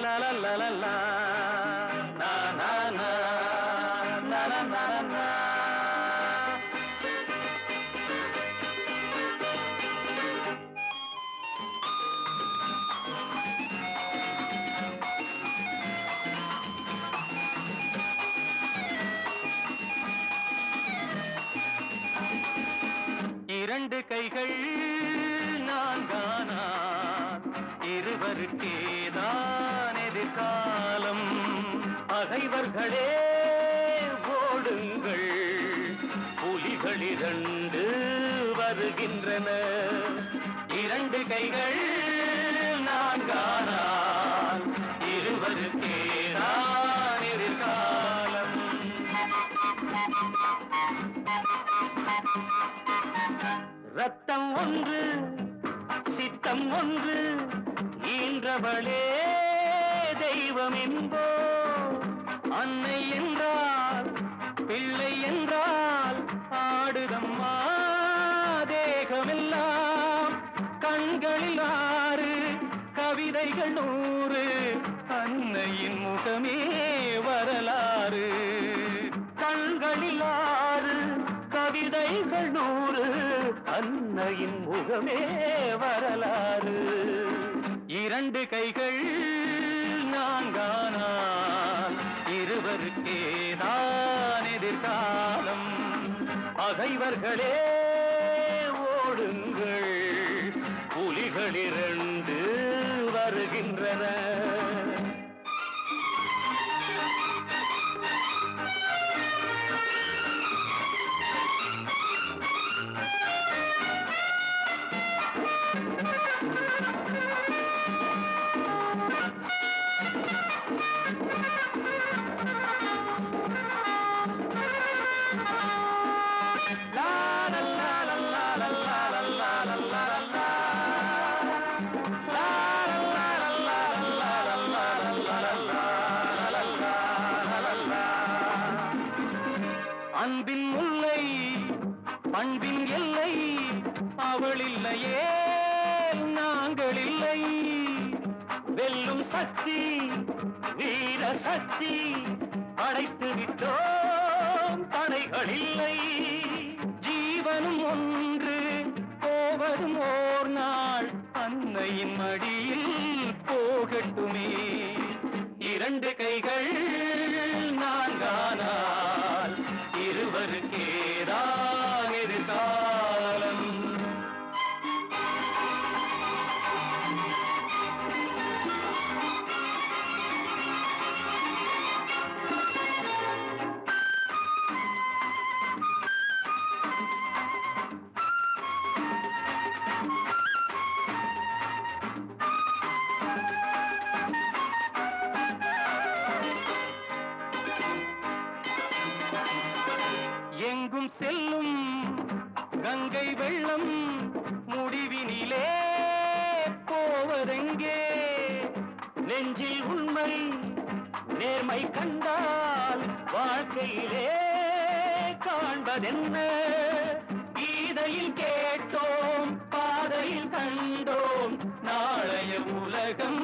la la la la la na na na na na na na. இரண்டு கைகள் நான்கானான் இருவருக்கேதான் எதிர்காலம். பகைவர்களே ஓடுங்கள், புலிகள் இரண்டு வருகின்றன. இரண்டு கைகள் நான்கானான் இருவருக்கேதான் எதிர்காலம். ரத்தம் ஒன்று சித்தம் ஒன்று ஈன்றவளே தெய்வம் என்போ. அன்னை என்றால் பிள்ளை என்றால் ஆடுதம்மா தேகமெல்லாம். கண்களில் 6 கவிதைகள் 100 அன்னையின் முகமே வரலாறு. கண்களில் 6 கவிதைகள் 100 அன்னையின் முகமே வரலாறு. இரண்டு கைகள் நான்கானான் இருவருக்கேதான் எதிர்காலம். பகைவர்களே ஓடுங்கள், புலிகள் இரண்டு வருகின்றன. அன்பின் முல்லை பண்பின் எல்லை அவள் இல்லையே நாங்கள் இல்லை. வெல்லும் சக்தி வீர சக்தி படைத்து விட்டோம், தடைகள் இல்லை. ஜீவனும் ஒன்று போவதும் ஓர் நாள் அன்னையின் மடியில் போகட்டுமே. இரண்டு கைகள் நான்கானால் இருவருக்கேதான் எதிர்காலம். எங்கும் செல்லும் கங்கை வெள்ளம் முடிவினிலே போவதெங்கே. நெஞ்சில் உண்மை நேர்மை கண்டால் வாழ்க்கையிலே காண்பதென்ன. கீதையில் கேட்டோம் பாதையில் கண்டோம் நாளைய உலகம்